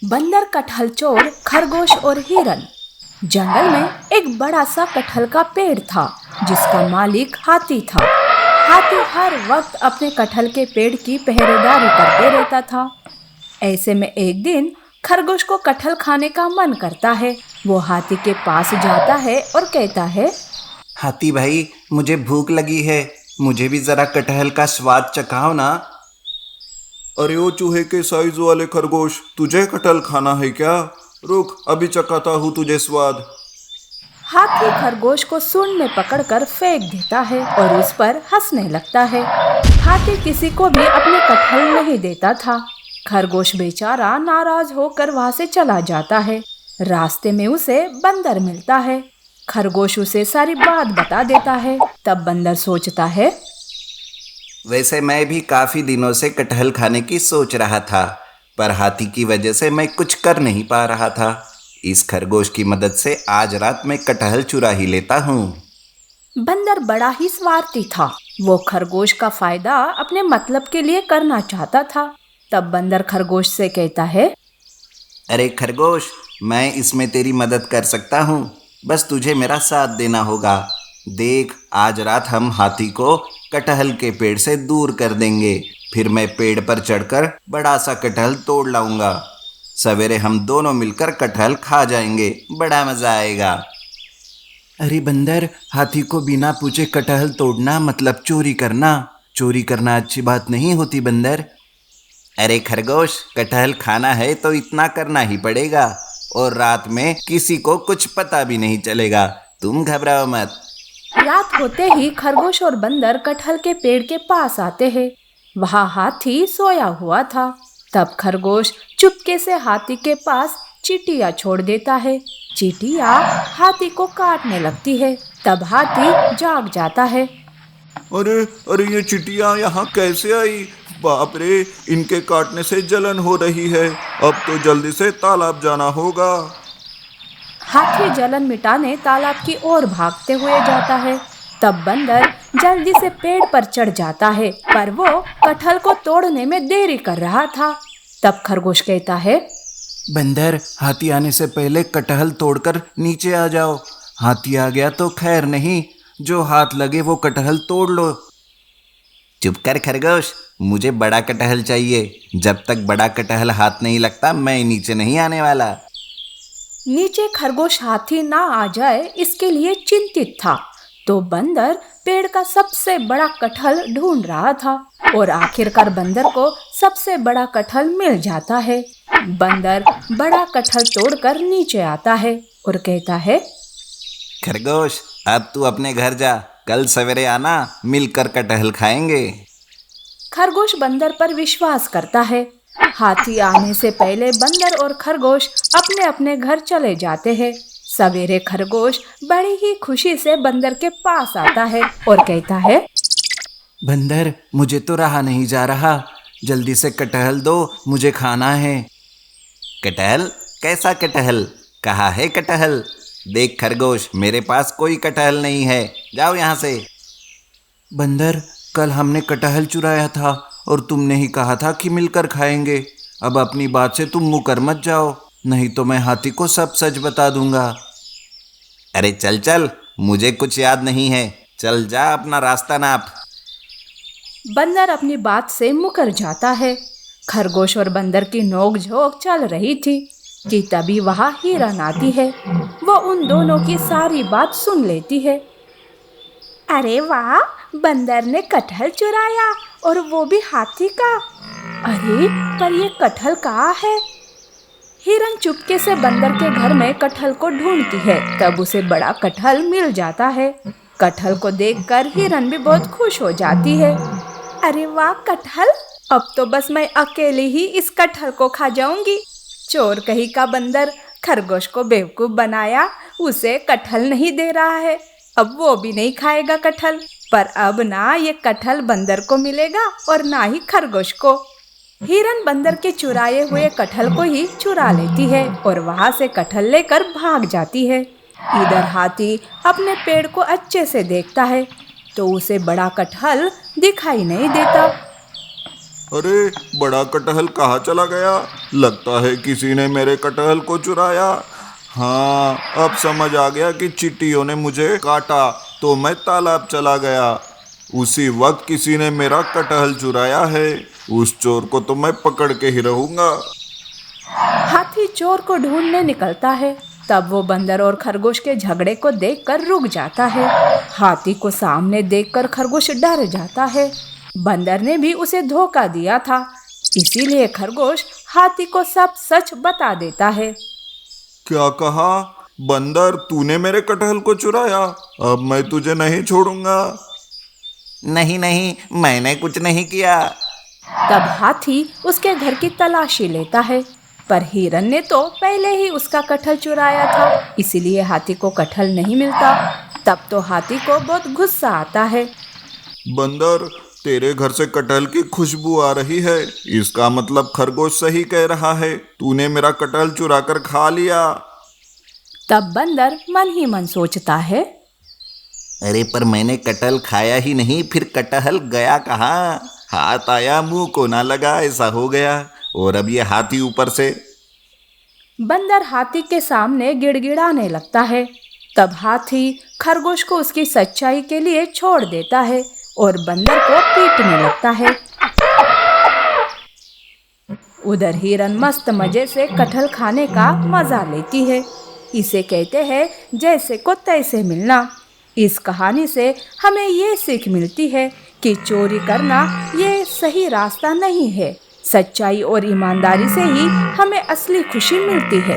बंदर, कटहल चोर, खरगोश और हिरन। जंगल में एक बड़ा सा कटहल का पेड़ था जिसका मालिक हाथी था। हाथी हर वक्त अपने कटहल के पेड़ की पहरेदारी करते रहता था। ऐसे में एक दिन खरगोश को कटहल खाने का मन करता है। वो हाथी के पास जाता है और कहता है, हाथी भाई, मुझे भूख लगी है, मुझे भी जरा कटहल का स्वाद चखाओ ना। अरे ओ चूहे के साइज वाले खरगोश, तुझे कटहल खाना है क्या? रुक, अभी चखाता हूँ तुझे स्वाद। हाथी खरगोश को सूंड में पकड़कर फेंक देता है और उस पर हंसने लगता है। हाथी किसी को भी अपने कटहल नहीं देता था। खरगोश बेचारा नाराज होकर वहां से चला जाता है। रास्ते में उसे बंदर मिलता है। खरगोश उसे सारी बात बता देता है। तब बंदर सोचता है, वैसे मैं भी काफी दिनों से कटहल खाने की सोच रहा था, पर हाथी की वजह से मैं कुछ कर नहीं पा रहा था। इस खरगोश की मदद से आज रात मैं कटहल चुरा ही लेता हूँ। बंदर बड़ा ही स्वार्थी था। वो खरगोश का फायदा अपने मतलब के लिए करना चाहता था। तब बंदर खरगोश से कहता है, अरे खरगोश, मैं इसमें तेरी मदद कर सकता हूँ, बस तुझे मेरा साथ देना होगा। देख, आज रात हम हाथी को कटहल के पेड़ से दूर कर देंगे, फिर मैं पेड़ पर चढ़कर बड़ा सा कटहल तोड़ लाऊंगा। सवेरे हम दोनों मिलकर कटहल खा जाएंगे, बड़ा मजा आएगा। अरे बंदर, हाथी को बिना पूछे कटहल तोड़ना मतलब चोरी करना। चोरी करना अच्छी बात नहीं होती बंदर। अरे खरगोश, कटहल खाना है तो इतना करना ही पड़ेगा, और रात में किसी को कुछ पता भी नहीं चलेगा। तुम घबराओ मत। रात होते ही खरगोश और बंदर कटहल के पेड़ के पास आते हैं। वहाँ हाथी सोया हुआ था। तब खरगोश चुपके से हाथी के पास चींटियां छोड़ देता है। चींटियां हाथी को काटने लगती है। तब हाथी जाग जाता है। अरे अरे, ये चिटिया यहाँ कैसे आई? बाप रे, इनके काटने से जलन हो रही है। अब तो जल्दी से तालाब जाना होगा। हाथी जलन मिटाने तालाब की ओर भागते हुए जाता है। तब बंदर जल्दी से पेड़ पर चढ़ जाता है, पर वो कटहल को तोड़ने में देरी कर रहा था। तब खरगोश कहता है, बंदर, हाथी आने से पहले कटहल तोड़कर नीचे आ जाओ। हाथी आ गया तो खैर नहीं, जो हाथ लगे वो कटहल तोड़ लो। चुप कर खरगोश, मुझे बड़ा कटहल चाहिए। जब तक बड़ा कटहल हाथ नहीं लगता मैं नीचे नहीं आने वाला। नीचे खरगोश हाथी ना आ जाए इसके लिए चिंतित था। तो बंदर पेड़ का सबसे बड़ा कटहल ढूंढ रहा था और आखिरकार बंदर को सबसे बड़ा कटहल मिल जाता है। बंदर बड़ा कटहल तोड़कर नीचे आता है और कहता है, खरगोश, अब तू अपने घर जा, कल सवेरे आना, मिलकर कटहल खाएंगे। खरगोश बंदर पर विश्वास करता है। हाथी आने से पहले बंदर और खरगोश अपने अपने घर चले जाते हैं। सवेरे खरगोश बड़ी ही खुशी से बंदर के पास आता है और कहता है, बंदर, मुझे तो रहा नहीं जा रहा, जल्दी से कटहल दो, मुझे खाना है। कटहल? कैसा कटहल? कहाँ है कटहल? देख खरगोश, मेरे पास कोई कटहल नहीं है, जाओ यहाँ से। बंदर, कल हमने कटहल चुराया था और तुमने ही कहा था कि मिलकर खाएंगे। अब अपनी बात से तुम मुकर मत जाओ, नहीं तो मैं हाथी को सब सच बता दूंगा। अरे चल चल, मुझे कुछ याद नहीं है, चल जा, अपना रास्ता नाप। बंदर अपनी बात से मुकर जाता है। खरगोश और बंदर की नोक-झोंक चल रही थी कि तभी वहाँ हिरन आती है। वो उन दोनों की सारी बात सुन लेती है। अरे वाह, बंदर ने कटहल चुराया और वो भी हाथी का। अरे पर ये कटहल कहाँ है? हिरन चुपके से बंदर के घर में कटहल को ढूंढती है। तब उसे बड़ा कटहल मिल जाता है। कटहल को देखकर हिरन भी बहुत खुश हो जाती है। अरे वाह कटहल, अब तो बस मैं अकेली ही इस कटहल को खा जाऊंगी। चोर कहीं का बंदर खरगोश को बेवकूफ बनाया, उसे कटहल नहीं दे रहा है, अब वो भी नहीं खाएगा कटहल। पर अब ना ये कटहल बंदर को मिलेगा और ना ही खरगोश को। हिरन बंदर के चुराए हुए कटहल को ही चुरा लेती है और वहां से कटहल लेकर भाग जाती है। इधर हाथी अपने पेड़ को अच्छे से देखता है तो उसे बड़ा कटहल दिखाई नहीं देता। अरे बड़ा कटहल कहाँ चला गया? लगता है किसी ने मेरे कटहल को चुराया। हाँ, अब समझ आ गया कि चींटियों ने मुझे काटा तो मैं तालाब चला गया। उसी वक्त किसी ने मेरा कटहल चुराया है। उस चोर को तो मैं पकड़ के ही रहूंगा। हाथी चोर को ढूंढने निकलता है। तब वो बंदर और खरगोश के झगड़े को देखकर रुक जाता है। हाथी को सामने देखकर खरगोश डर जाता है। बंदर ने भी उसे धोखा दिया था, इसीलिए खरगोश हाथी को सब सच बता देता है। क्या कहा? बंदर, तूने मेरे कटहल को चुराया? अब मैं तुझे नहीं छोड़ूंगा। नहीं नहीं, मैंने कुछ नहीं किया। तब हाथी उसके घर की तलाशी लेता है, पर हिरन ने तो पहले ही उसका कटहल चुराया था, इसीलिए हाथी को कटहल नहीं मिलता। तब तो हाथी को बहुत गुस्सा आता है। बंदर, तेरे घर से कटहल की खुशबू आ रही है। इसका मतलब खरगोश सही कह रहा है, तूने मेरा कटहल चुरा कर खा लिया। तब बंदर मन ही मन सोचता है, अरे पर मैंने कटहल खाया ही नहीं, फिर कटहल गया कहाँ? हाथ आया मुंह को ना लगा, ऐसा हो गया। और अब ये हाथी ऊपर से। बंदर हाथी के सामने गिड़गिड़ाने लगता है। तब हाथी खरगोश को उसकी सच्चाई के लिए छोड़ देता है और बंदर को पीटने लगता है। उधर हिरन मस्त मजे से कटहल खाने का मजा लेती है। इसे कहते हैं जैसे को तैसे मिलना। इस कहानी से हमें ये सीख मिलती है कि चोरी करना ये सही रास्ता नहीं है। सच्चाई और ईमानदारी से ही हमें असली खुशी मिलती है।